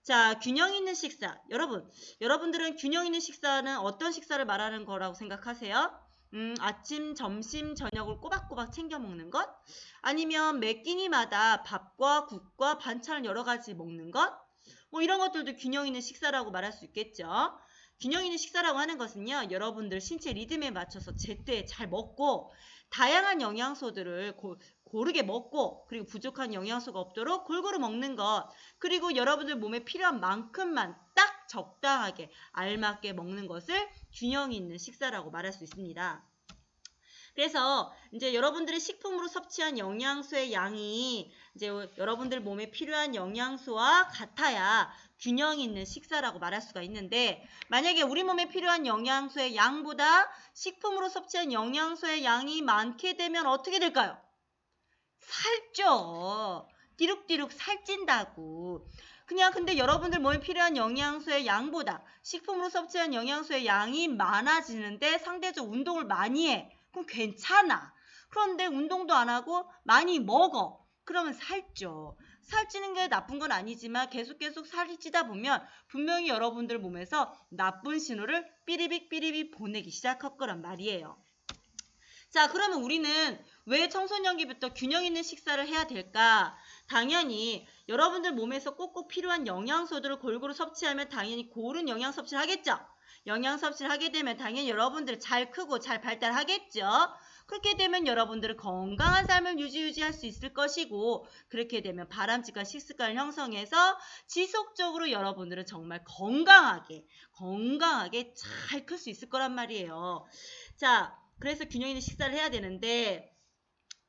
자, 균형 있는 식사. 여러분들은 균형 있는 식사는 어떤 식사를 말하는 거라고 생각하세요? 아침, 점심, 저녁을 꼬박꼬박 챙겨 먹는 것? 아니면 매 끼니마다 밥과 국과 반찬을 여러 가지 먹는 것? 뭐 이런 것들도 균형 있는 식사라고 말할 수 있겠죠. 균형 있는 식사라고 하는 것은요, 여러분들 신체 리듬에 맞춰서 제때 잘 먹고 다양한 영양소들을 고르게 먹고 그리고 부족한 영양소가 없도록 골고루 먹는 것, 그리고 여러분들 몸에 필요한 만큼만 딱 적당하게 알맞게 먹는 것을 균형 있는 식사라고 말할 수 있습니다. 그래서 이제 여러분들이 식품으로 섭취한 영양소의 양이 이제 여러분들 몸에 필요한 영양소와 같아야 균형 있는 식사라고 말할 수가 있는데, 만약에 우리 몸에 필요한 영양소의 양보다 식품으로 섭취한 영양소의 양이 많게 되면 어떻게 될까요? 살쪄. 띠룩띠룩 살찐다고. 근데 여러분들 몸에 필요한 영양소의 양보다 식품으로 섭취한 영양소의 양이 많아지는데 상대적 운동을 많이 해. 그럼 괜찮아. 그런데 운동도 안 하고 많이 먹어. 그러면 살쪄. 살찌는 게 나쁜 건 아니지만 계속 살이 찌다 보면 분명히 여러분들 몸에서 나쁜 신호를 삐리빅 보내기 시작할 거란 말이에요. 자, 그러면 우리는 왜 청소년기부터 균형 있는 식사를 해야 될까? 당연히 여러분들 몸에서 꼭꼭 필요한 영양소들을 골고루 섭취하면 당연히 고른 영양 섭취를 하겠죠? 영양 섭취를 하게 되면 당연히 여러분들 잘 크고 잘 발달하겠죠? 그렇게 되면 여러분들은 건강한 삶을 유지할 수 있을 것이고, 그렇게 되면 바람직한 식습관을 형성해서 지속적으로 여러분들은 정말 건강하게 잘 클 수 있을 거란 말이에요. 자, 그래서 균형 있는 식사를 해야 되는데,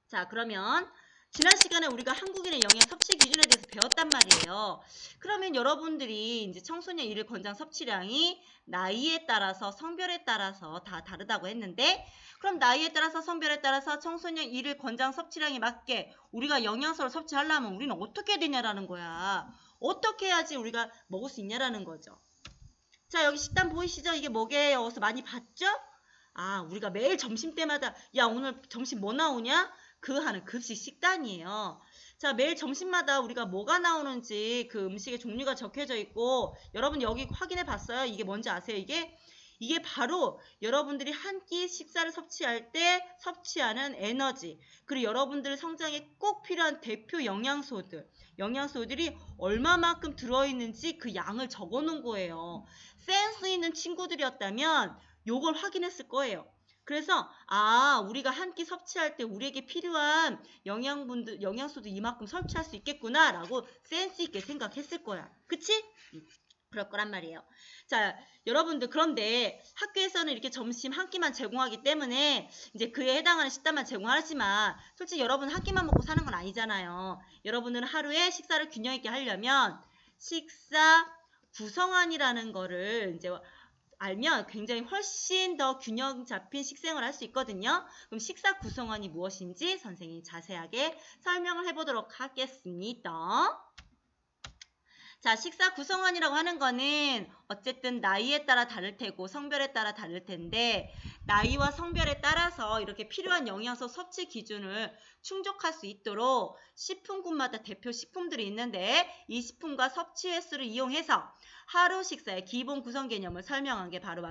자, 그러면 지난 시간에 우리가 한국인의 영양 섭취 기준에 대해서 배웠단 말이에요. 그러면 여러분들이 이제 청소년 일일 권장 섭취량이 나이에 따라서 성별에 따라서 다 다르다고 했는데, 그럼 나이에 따라서 성별에 따라서 청소년 일일 권장 섭취량에 맞게 우리가 영양소를 섭취하려면 우리는 어떻게 되냐라는 거야. 어떻게 해야지 우리가 먹을 수 있냐라는 거죠. 자, 여기 식단 보이시죠? 이게 뭐게요? 어디서 많이 봤죠? 아, 우리가 매일 점심때마다 야, 오늘 점심 뭐 나오냐? 그 하는 급식 식단이에요. 자, 매일 점심마다 우리가 뭐가 나오는지 그 음식의 종류가 적혀져 있고, 여러분 여기 확인해 봤어요? 이게 뭔지 아세요? 이게 바로 여러분들이 한 끼 식사를 섭취할 때 섭취하는 에너지, 그리고 여러분들 성장에 꼭 필요한 대표 영양소들이 얼마만큼 들어있는지 그 양을 적어 놓은 거예요. 센스 있는 친구들이었다면 요걸 확인했을 거예요. 그래서 우리가 한 끼 섭취할 때 우리에게 필요한 영양소도 이만큼 섭취할 수 있겠구나 라고 센스 있게 생각했을 거야. 그치? 그럴 거란 말이에요. 자, 여러분들, 그런데 학교에서는 이렇게 점심 한 끼만 제공하기 때문에 이제 그에 해당하는 식단만 제공하지만, 솔직히 여러분 한 끼만 먹고 사는 건 아니잖아요. 여러분들은 하루에 식사를 균형 있게 하려면 식사 구성안이라는 거를 이제 알면 굉장히 훨씬 더 균형 잡힌 식생활을 할 수 있거든요. 그럼 식사 구성원이 무엇인지 선생님이 자세하게 설명을 해보도록 하겠습니다. 자, 식사 구성원이라고 하는 거는 어쨌든 나이에 따라 다를 테고 성별에 따라 다를 텐데, 나이와 성별에 따라서 이렇게 필요한 영양소 섭취 기준을 충족할 수 있도록 식품군마다 대표 식품들이 있는데, 이 식품과 섭취 횟수를 이용해서 하루 식사의 기본 구성 개념을 설명한 게 바로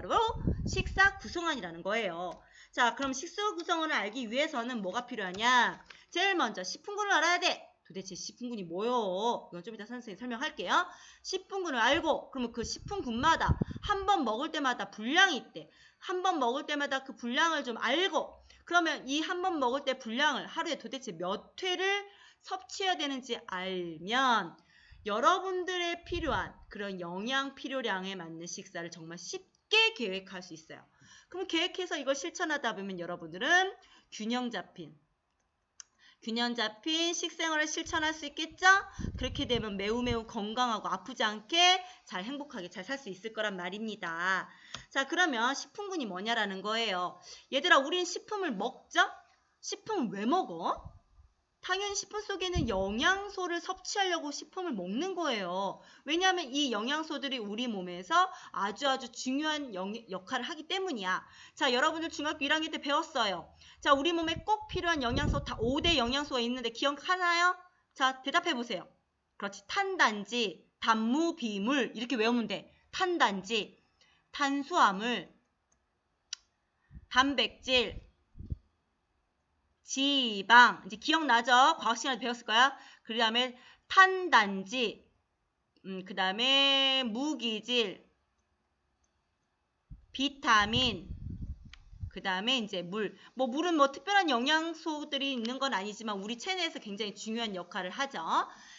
식사 구성원이라는 거예요. 자, 그럼 식사 구성원을 알기 위해서는 뭐가 필요하냐? 제일 먼저 식품군을 알아야 돼. 도대체 식품군이 뭐요? 이건 좀 이따 선생님이 설명할게요. 식품군을 알고, 그러면 그 식품군마다 한 번 먹을 때마다 분량이 있대. 한 번 먹을 때마다 그 분량을 좀 알고, 그러면 이 한 번 먹을 때 분량을 하루에 도대체 몇 회를 섭취해야 되는지 알면 여러분들의 필요한 그런 영양 필요량에 맞는 식사를 정말 쉽게 계획할 수 있어요. 그럼 계획해서 이걸 실천하다 보면 여러분들은 균형 잡힌 식생활을 실천할 수 있겠죠? 그렇게 되면 매우 건강하고 아프지 않게 잘 행복하게 잘 살 수 있을 거란 말입니다. 자, 그러면 식품군이 뭐냐라는 거예요. 얘들아, 우린 식품을 먹죠? 식품을 왜 먹어? 당연히 식품 속에는 영양소를 섭취하려고 식품을 먹는 거예요. 왜냐하면 이 영양소들이 우리 몸에서 아주 중요한 역할을 하기 때문이야. 자, 여러분들 중학교 1학년 때 배웠어요. 자, 우리 몸에 꼭 필요한 영양소 다 5대 영양소가 있는데 기억하나요? 자, 대답해 보세요. 그렇지. 탄단지, 단무, 비물 이렇게 외우면 돼. 탄단지, 탄수화물, 단백질, 지방. 이제 기억나죠? 과학 시간에 배웠을 거야. 그 다음에 탄단지, 그 다음에 무기질, 비타민, 그 다음에 이제 물. 뭐 물은 뭐 특별한 영양소들이 있는 건 아니지만 우리 체내에서 굉장히 중요한 역할을 하죠.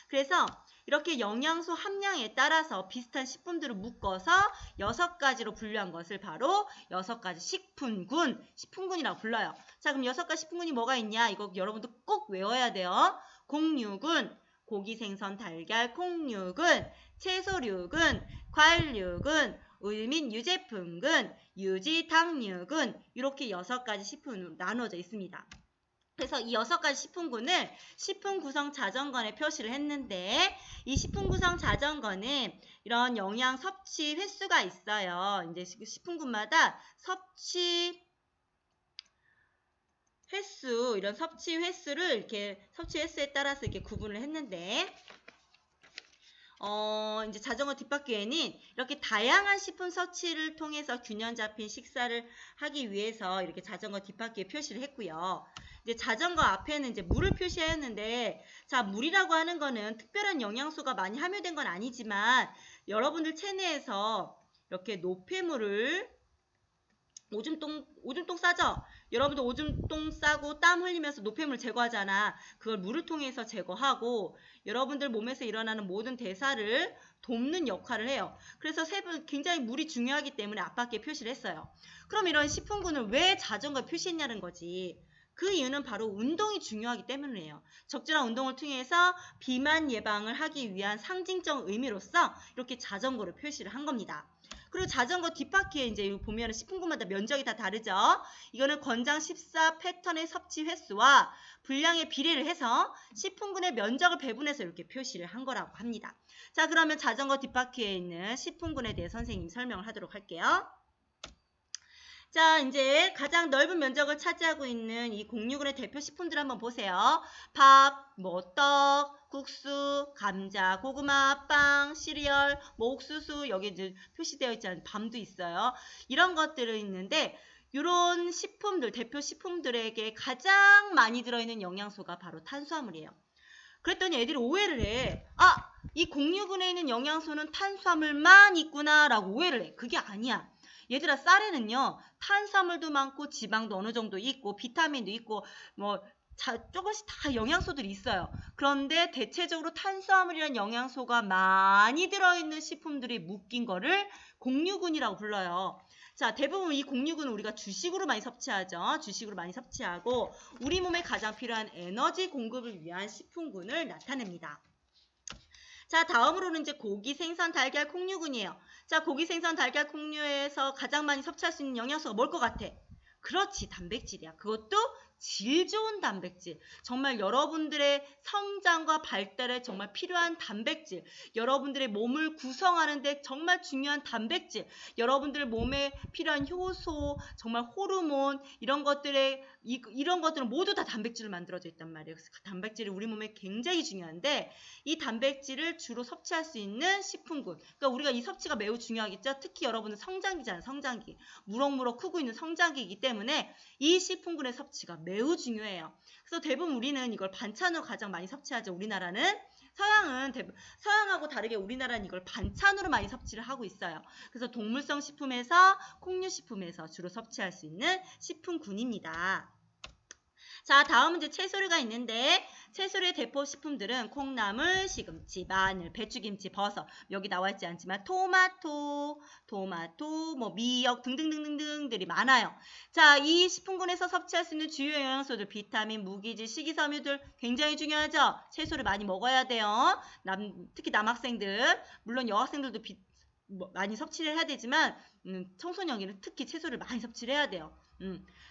그래서 이렇게 영양소 함량에 따라서 비슷한 식품들을 묶어서 6가지로 분류한 것을 바로 6가지 식품군이라고 불러요. 자, 그럼 6가지 식품군이 뭐가 있냐? 이거 여러분도 꼭 외워야 돼요. 곡류군, 고기, 생선, 달걀, 콩류군, 채소류군, 과일류군, 우유 및 유제품군, 유지, 당류군 이렇게 6가지 식품으로 나눠져 있습니다. 그래서 이 6가지 식품군을 식품 구성 자전거에 표시를 했는데 이 식품 구성 자전거는 이런 영양 섭취 횟수가 있어요. 이제 식품군마다 섭취 횟수, 이런 섭취 횟수를 이렇게 섭취 횟수에 따라서 이렇게 구분을 했는데 이제 자전거 뒷바퀴에는 이렇게 다양한 식품 섭취를 통해서 균형 잡힌 식사를 하기 위해서 이렇게 자전거 뒷바퀴에 표시를 했고요. 이제 자전거 앞에는 이제 물을 표시했는데, 자, 물이라고 하는 거는 특별한 영양소가 많이 함유된 건 아니지만 여러분들 체내에서 이렇게 노폐물을 오줌똥 싸죠? 여러분들 오줌똥 싸고 땀 흘리면서 노폐물 제거하잖아. 그걸 물을 통해서 제거하고 여러분들 몸에서 일어나는 모든 대사를 돕는 역할을 해요. 그래서 굉장히 물이 중요하기 때문에 앞바퀴에 표시를 했어요. 그럼 이런 식품군을 왜 자전거에 표시했냐는 거지. 그 이유는 바로 운동이 중요하기 때문이에요. 적절한 운동을 통해서 비만 예방을 하기 위한 상징적 의미로서 이렇게 자전거를 표시를 한 겁니다. 그리고 자전거 뒷바퀴에 이제 보면 식품군마다 면적이 다 다르죠. 이거는 권장 14 패턴의 섭취 횟수와 분량의 비례를 해서 식품군의 면적을 배분해서 이렇게 표시를 한 거라고 합니다. 자, 그러면 자전거 뒷바퀴에 있는 식품군에 대해 선생님이 설명을 하도록 할게요. 자, 이제 가장 넓은 면적을 차지하고 있는 이 곡류군의 대표 식품들 한번 보세요. 밥, 떡, 국수, 감자, 고구마, 빵, 시리얼, 옥수수, 여기 이제 표시되어 있지 않은 밤도 있어요. 이런 것들이 있는데 이런 식품들, 대표 식품들에게 가장 많이 들어있는 영양소가 바로 탄수화물이에요. 그랬더니 애들이 오해를 해. 이 곡류군에 있는 영양소는 탄수화물만 있구나 라고 오해를 해. 그게 아니야. 얘들아, 쌀에는요 탄수화물도 많고 지방도 어느 정도 있고 비타민도 있고 조금씩 다 영양소들이 있어요. 그런데 대체적으로 탄수화물이라는 영양소가 많이 들어있는 식품들이 묶인 거를 곡류군이라고 불러요. 자, 대부분 이 곡류군은 우리가 주식으로 많이 섭취하죠. 주식으로 많이 섭취하고 우리 몸에 가장 필요한 에너지 공급을 위한 식품군을 나타냅니다. 자, 다음으로는 이제 고기, 생선, 달걀, 콩류군이에요. 자, 고기, 생선, 달걀, 콩류에서 가장 많이 섭취할 수 있는 영양소가 뭘 것 같아? 그렇지, 단백질이야. 그것도 질 좋은 단백질. 정말 여러분들의 성장과 발달에 정말 필요한 단백질. 여러분들의 몸을 구성하는 데 정말 중요한 단백질. 여러분들 몸에 필요한 효소, 정말 호르몬 이런 것들은 모두 다 단백질로 만들어져 있단 말이에요. 그래서 단백질이 우리 몸에 굉장히 중요한데 이 단백질을 주로 섭취할 수 있는 식품군. 그러니까 우리가 이 섭취가 매우 중요하겠죠. 특히 여러분은 성장기잖아요. 성장기. 무럭무럭 크고 있는 성장기이기 때문에 이 식품군의 섭취가 매우 중요해요. 그래서 대부분 우리는 이걸 반찬으로 가장 많이 섭취하죠. 우리나라는 서양하고 다르게 우리나라는 이걸 반찬으로 많이 섭취를 하고 있어요. 그래서 동물성 식품에서 콩류식품에서 주로 섭취할 수 있는 식품군입니다. 자, 다음은 이제 채소류가 있는데 채소류의 대표 식품들은 콩나물, 시금치, 마늘, 배추김치, 버섯 여기 나와 있지 않지만 토마토, 미역 등등등등들이 많아요. 자, 이 식품군에서 섭취할 수 있는 주요 영양소들 비타민, 무기질, 식이섬유들 굉장히 중요하죠. 채소를 많이 먹어야 돼요. 특히 남학생들 물론 여학생들도 많이 섭취를 해야 되지만 청소년기는 특히 채소를 많이 섭취를 해야 돼요.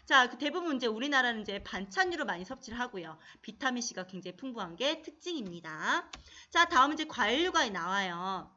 자, 대부분 이제 우리나라는 이제 반찬류로 많이 섭취를 하고요. 비타민C가 굉장히 풍부한 게 특징입니다. 자, 다음은 이제 과일류가 나와요.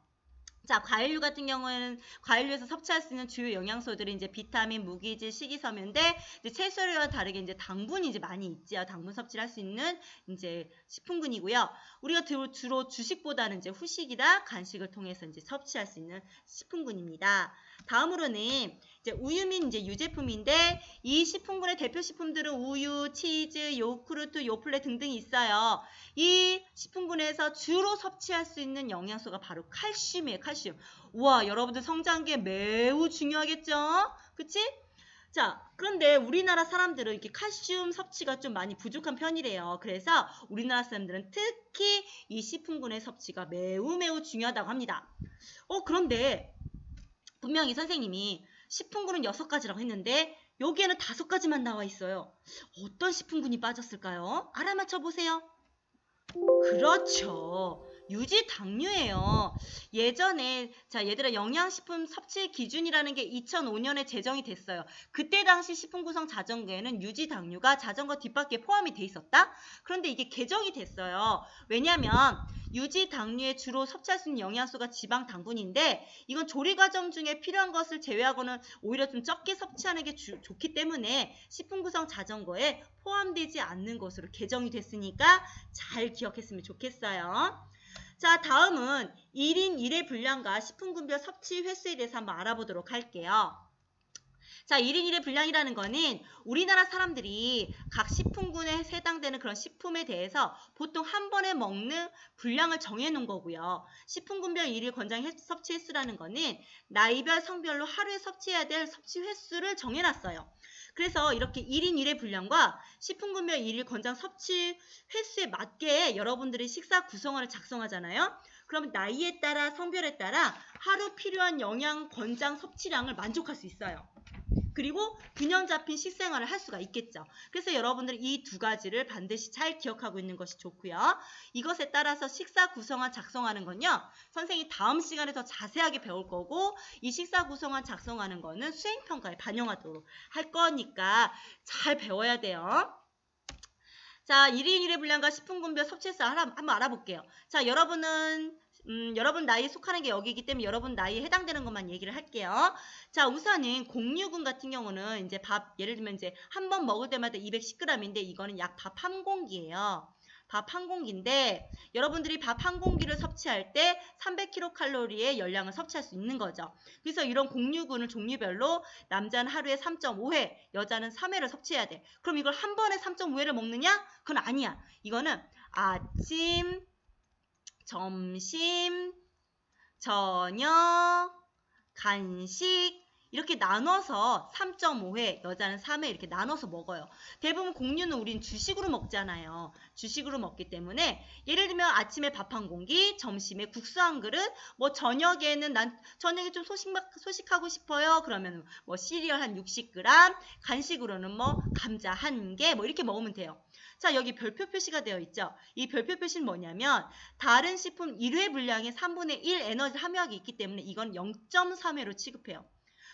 자, 과일류 같은 경우에는 과일류에서 섭취할 수 있는 주요 영양소들이 이제 비타민, 무기질, 식이섬유인데 이제 채소류와 다르게 이제 당분이 이제 많이 있지요. 당분 섭취를 할 수 있는 이제 식품군이고요. 우리가 주로 주식보다는 이제 후식이나 간식을 통해서 이제 섭취할 수 있는 식품군입니다. 다음으로는 이제 우유 및 이제 유제품인데 이 식품군의 대표 식품들은 우유, 치즈, 요구르트, 요플레 등등이 있어요. 이 식품군에서 주로 섭취할 수 있는 영양소가 바로 칼슘이에요. 칼슘. 우와, 여러분들 성장기에 매우 중요하겠죠? 그치? 자, 그런데 우리나라 사람들은 이렇게 칼슘 섭취가 좀 많이 부족한 편이래요. 그래서 우리나라 사람들은 특히 이 식품군의 섭취가 매우 중요하다고 합니다. 그런데 분명히 선생님이 식품군은 6가지라고 했는데 여기에는 5가지만 나와 있어요. 어떤 식품군이 빠졌을까요? 알아맞혀 보세요. 그렇죠. 유지당류예요. 예전에 얘들아 영양식품 섭취 기준이라는 게 2005년에 제정이 됐어요. 그때 당시 식품 구성 자전거에는 유지당류가 자전거 뒷바퀴에 포함이 돼 있었다. 그런데 이게 개정이 됐어요. 왜냐하면 유지당류에 주로 섭취할 수 있는 영양소가 지방 당분인데 이건 조리 과정 중에 필요한 것을 제외하고는 오히려 좀 적게 섭취하는 게 좋기 때문에 식품 구성 자전거에 포함되지 않는 것으로 개정이 됐으니까 잘 기억했으면 좋겠어요. 자, 다음은 1인 1회 분량과 식품군별 섭취 횟수에 대해서 한번 알아보도록 할게요. 자, 1인 1회 분량이라는 거는 우리나라 사람들이 각 식품군에 해당되는 그런 식품에 대해서 보통 한 번에 먹는 분량을 정해놓은 거고요. 식품군별 1일 권장 섭취 횟수라는 거는 나이별, 성별로 하루에 섭취해야 될 섭취 횟수를 정해놨어요. 그래서 이렇게 1인 1회 분량과 식품군별 1일 권장 섭취 횟수에 맞게 여러분들이 식사 구성원을 작성하잖아요. 그러면 나이에 따라 성별에 따라 하루 필요한 영양 권장 섭취량을 만족할 수 있어요. 그리고 균형 잡힌 식생활을 할 수가 있겠죠. 그래서 여러분들이 이 2가지를 반드시 잘 기억하고 있는 것이 좋고요. 이것에 따라서 식사 구성안 작성하는 건요. 선생님이 다음 시간에 더 자세하게 배울 거고 이 식사 구성안 작성하는 거는 수행평가에 반영하도록 할 거니까 잘 배워야 돼요. 자, 1인 1회 분량과 식품군별 섭취수 한번 알아볼게요. 자, 여러분 나이에 속하는 게 여기이기 때문에 여러분 나이에 해당되는 것만 얘기를 할게요. 자, 우선은 공유군 같은 경우는 이제 밥, 예를 들면 이제 한 번 먹을 때마다 210g인데 이거는 약 밥 한 공기예요. 밥 한 공기인데 여러분들이 밥 한 공기를 섭취할 때 300kcal의 열량을 섭취할 수 있는 거죠. 그래서 이런 공유군을 종류별로 남자는 하루에 3.5회, 여자는 3회를 섭취해야 돼. 그럼 이걸 한 번에 3.5회를 먹느냐? 그건 아니야. 이거는 아침, 점심, 저녁, 간식 이렇게 나눠서 3.5회, 여자는 3회 이렇게 나눠서 먹어요. 대부분 공유는 우린 주식으로 먹잖아요. 주식으로 먹기 때문에 예를 들면 아침에 밥 한 공기, 점심에 국수 한 그릇, 뭐 저녁에는 난 저녁에 좀 소식하고 싶어요. 그러면 뭐 시리얼 한 60g, 간식으로는 뭐 감자 한 개 뭐 이렇게 먹으면 돼요. 자, 여기 별표 표시가 되어 있죠. 이 별표 표시는 뭐냐면 다른 식품 1회 분량의 3분의 1 에너지 함유하기 있기 때문에 이건 0.3회로 취급해요.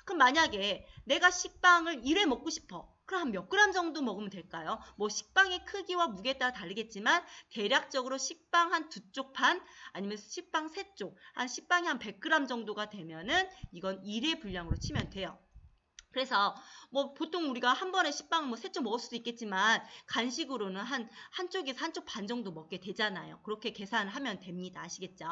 그럼 만약에 내가 식빵을 1회 먹고 싶어. 그럼 한 몇 그램 정도 먹으면 될까요? 뭐 식빵의 크기와 무게에 따라 다르겠지만 대략적으로 식빵 한 2쪽 반 아니면 식빵 3쪽 한 식빵이 한 100g 정도가 되면은 이건 1회 분량으로 치면 돼요. 그래서 뭐 보통 우리가 한 번에 식빵 뭐 3쪽 먹을 수도 있겠지만 간식으로는 한쪽에서 한쪽 반 정도 먹게 되잖아요. 그렇게 계산하면 됩니다. 아시겠죠?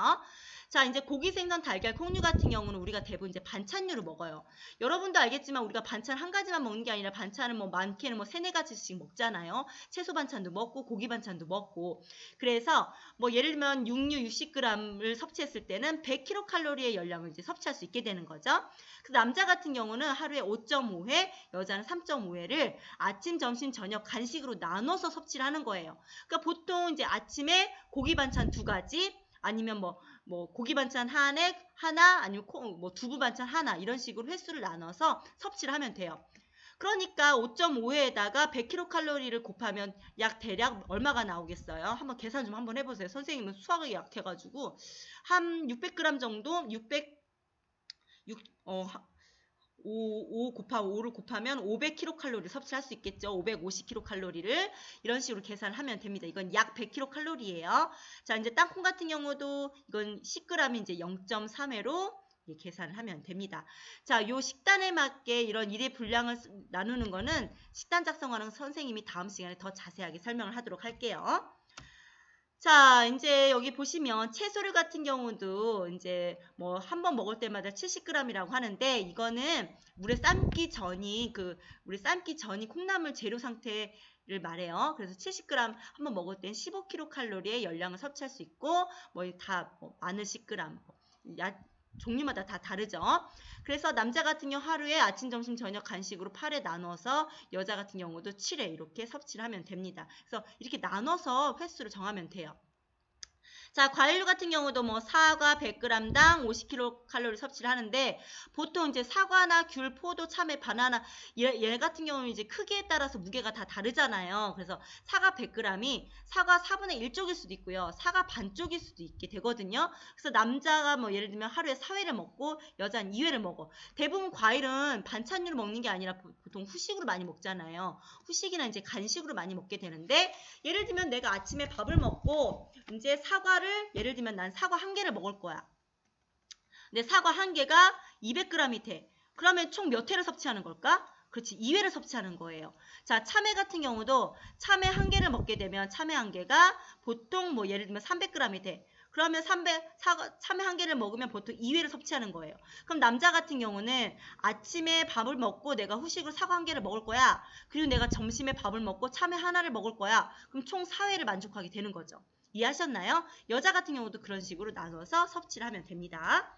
자, 이제 고기, 생선, 달걀, 콩류 같은 경우는 우리가 대부분 이제 반찬류로 먹어요. 여러분도 알겠지만 우리가 반찬 한 가지만 먹는 게 아니라 반찬은 뭐 많게는 뭐 3-4가지씩 먹잖아요. 채소 반찬도 먹고 고기 반찬도 먹고. 그래서 뭐 예를 들면 육류 60g을 섭취했을 때는 100kcal의 열량을 이제 섭취할 수 있게 되는 거죠. 그 남자 같은 경우는 하루에 5.5회, 여자는 3.5회를 아침, 점심, 저녁 간식으로 나눠서 섭취를 하는 거예요. 그러니까 보통 이제 아침에 고기 반찬 2가지, 아니면 뭐 고기 반찬 하나, 아니면 뭐 두부 반찬 하나 이런 식으로 횟수를 나눠서 섭취를 하면 돼요. 그러니까 5.5회에다가 100kcal를 곱하면 약 대략 얼마가 나오겠어요? 한번 계산 좀 한번 해보세요. 선생님은 수학이 약해가지고 한 600g 정도, 5 곱하면 5를 곱하면 500kcal 섭취할 수 있겠죠. 550kcal를 이런 식으로 계산을 하면 됩니다. 이건 약 100kcal이에요. 자, 이제 땅콩 같은 경우도 이건 10g이 이제 0.3회로 계산을 하면 됩니다. 자, 요 식단에 맞게 이런 일의 분량을 나누는 거는 식단 작성하는 선생님이 다음 시간에 더 자세하게 설명을 하도록 할게요. 자, 이제 여기 보시면 채소류 같은 경우도 이제 뭐 한 번 먹을 때마다 70g이라고 하는데 이거는 물에 삶기 전이 콩나물 재료 상태를 말해요. 그래서 70g 한 번 먹을 땐 15kcal의 열량을 섭취할 수 있고 마늘 10g, 종류마다 다 다르죠. 그래서 남자 같은 경우 하루에 아침, 점심, 저녁 간식으로 8회 나눠서 여자 같은 경우도 7회 이렇게 섭취를 하면 됩니다. 그래서 이렇게 나눠서 횟수를 정하면 돼요. 자, 과일류 같은 경우도 뭐 사과 100g당 50kcal 섭취를 하는데 보통 이제 사과나 귤, 포도, 참외, 바나나 얘 같은 경우는 이제 크기에 따라서 무게가 다 다르잖아요. 그래서 사과 100g이 사과 4분의 1쪽일 수도 있고요. 사과 반쪽일 수도 있게 되거든요. 그래서 남자가 뭐 예를 들면 하루에 4회를 먹고 여자는 2회를 먹어. 대부분 과일은 반찬류로 먹는 게 아니라 보통 후식으로 많이 먹잖아요. 후식이나 이제 간식으로 많이 먹게 되는데 예를 들면 내가 아침에 밥을 먹고 이제 사과를 예를 들면 난 사과 1개를 먹을 거야. 근데 사과 1개가 200g이 돼. 그러면 총 몇 회를 섭취하는 걸까? 그렇지, 2회를 섭취하는 거예요. 자, 참외 같은 경우도 참외 1개를 먹게 되면 참외 1개가 보통 뭐 예를 들면 300g이 돼. 그러면 참외 1개를 먹으면 보통 2회를 섭취하는 거예요. 그럼 남자 같은 경우는 아침에 밥을 먹고 내가 후식으로 사과 1개를 먹을 거야. 그리고 내가 점심에 밥을 먹고 참외 하나를 먹을 거야. 그럼 총 4회를 만족하게 되는 거죠. 이해하셨나요? 여자 같은 경우도 그런 식으로 나눠서 섭취를 하면 됩니다.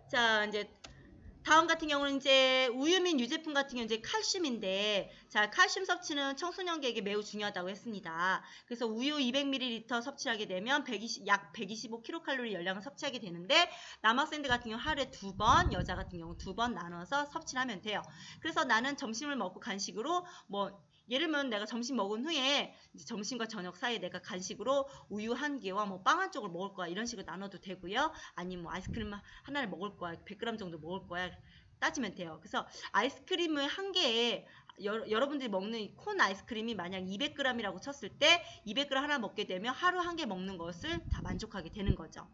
자, 이제 다음 같은 경우는 이제 우유 및 유제품 같은 경우는 이제 칼슘인데, 자, 칼슘 섭취는 청소년기에게 매우 중요하다고 했습니다. 그래서 우유 200ml 섭취하게 되면 약 125kcal 열량을 섭취하게 되는데, 남학생들 같은 경우 하루에 2번, 여자 같은 경우 2번 나눠서 섭취를 하면 돼요. 그래서 나는 점심을 먹고 간식으로 예를 들면 내가 점심 먹은 후에 이제 점심과 저녁 사이에 내가 간식으로 우유 1개와 뭐 빵 1쪽을 먹을 거야. 이런 식으로 나눠도 되고요. 아니면 뭐 아이스크림 하나를 먹을 거야. 100g 정도 먹을 거야. 따지면 돼요. 그래서 아이스크림을 1개에 여러분들이 먹는 콘 아이스크림이 만약 200g이라고 쳤을 때 200g 하나 먹게 되면 하루 1개 먹는 것을 다 만족하게 되는 거죠.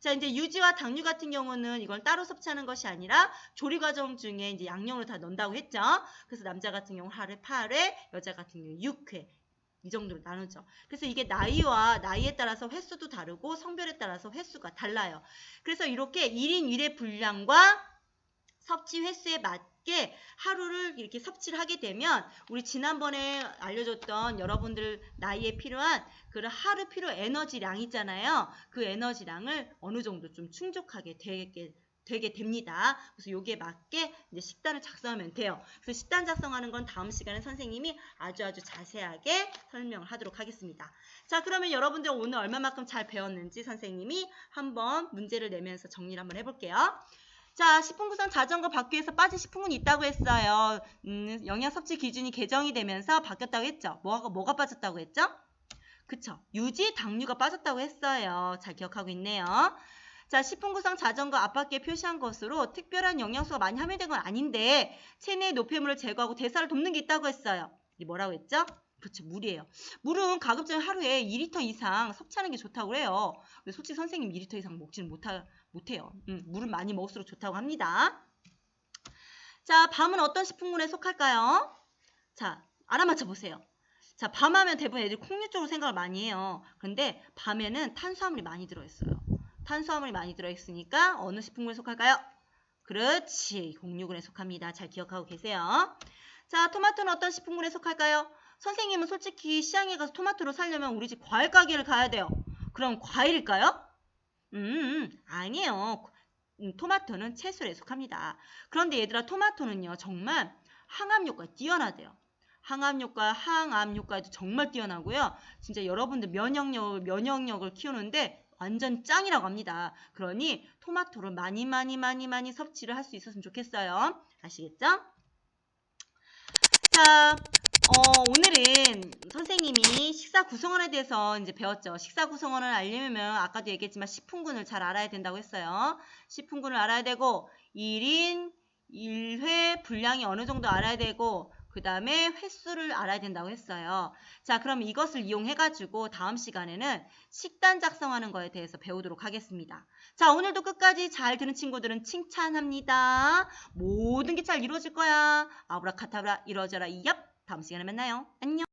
자, 이제 유지와 당류 같은 경우는 이걸 따로 섭취하는 것이 아니라 조리 과정 중에 이제 양념으로 다 넣는다고 했죠. 그래서 남자 같은 경우 하루에 8회, 여자 같은 경우 6회. 이 정도로 나누죠. 그래서 이게 나이에 따라서 횟수도 다르고 성별에 따라서 횟수가 달라요. 그래서 이렇게 1인 1회 분량과 섭취 횟수에 맞게 하루를 이렇게 섭취를 하게 되면 우리 지난번에 알려줬던 여러분들 나이에 필요한 그런 하루 필요 에너지량 있잖아요. 그 에너지량을 어느 정도 좀 충족하게 되게 됩니다. 그래서 여기에 맞게 이제 식단을 작성하면 돼요. 그래서 식단 작성하는 건 다음 시간에 선생님이 아주 자세하게 설명을 하도록 하겠습니다. 자, 그러면 여러분들 오늘 얼마만큼 잘 배웠는지 선생님이 한번 문제를 내면서 정리를 한번 해볼게요. 자, 식품구성 자전거 바퀴에서 빠진 식품군이 있다고 했어요. 영양 섭취 기준이 개정이 되면서 바뀌었다고 했죠. 뭐가 빠졌다고 했죠? 그쵸. 유지, 당류가 빠졌다고 했어요. 잘 기억하고 있네요. 자, 식품구성 자전거 앞바퀴에 표시한 것으로 특별한 영양소가 많이 함유된 건 아닌데 체내의 노폐물을 제거하고 대사를 돕는 게 있다고 했어요. 이게 뭐라고 했죠? 그렇죠. 물이에요. 물은 가급적 하루에 2리터 이상 섭취하는 게 좋다고 해요. 근데 솔직히 선생님 2리터 이상 먹지는 못해요. 물은 많이 먹을수록 좋다고 합니다. 자, 밤은 어떤 식품군에 속할까요? 자, 알아맞혀 보세요. 자, 밤하면 대부분 애들이 콩류 쪽으로 생각을 많이 해요. 그런데 밤에는 탄수화물이 많이 들어있어요. 탄수화물이 많이 들어있으니까 어느 식품군에 속할까요? 그렇지. 공유군에 속합니다. 잘 기억하고 계세요. 자, 토마토는 어떤 식품군에 속할까요? 선생님은 솔직히 시장에 가서 토마토를 사려면 우리 집 과일 가게를 가야 돼요. 그럼 과일일까요? 아니에요. 토마토는 채소에 속합니다. 그런데 얘들아, 토마토는요 정말 항암 효과가 뛰어나대요. 항암 효과에도 정말 뛰어나고요. 진짜 여러분들 면역력을 키우는데 완전 짱이라고 합니다. 그러니 토마토를 많이 섭취를 할 수 있었으면 좋겠어요. 아시겠죠? 자, 오늘은 선생님이 식사 구성원에 대해서 이제 배웠죠. 식사 구성원을 알려면 아까도 얘기했지만 식품군을 잘 알아야 된다고 했어요. 식품군을 알아야 되고 1인 1회 분량이 어느 정도 알아야 되고 그 다음에 횟수를 알아야 된다고 했어요. 자, 그럼 이것을 이용해가지고 다음 시간에는 식단 작성하는 거에 대해서 배우도록 하겠습니다. 자, 오늘도 끝까지 잘 들은 친구들은 칭찬합니다. 모든 게 잘 이루어질 거야. 아브라카타브라 이루어져라. 얍! 다음 시간에 만나요. 안녕.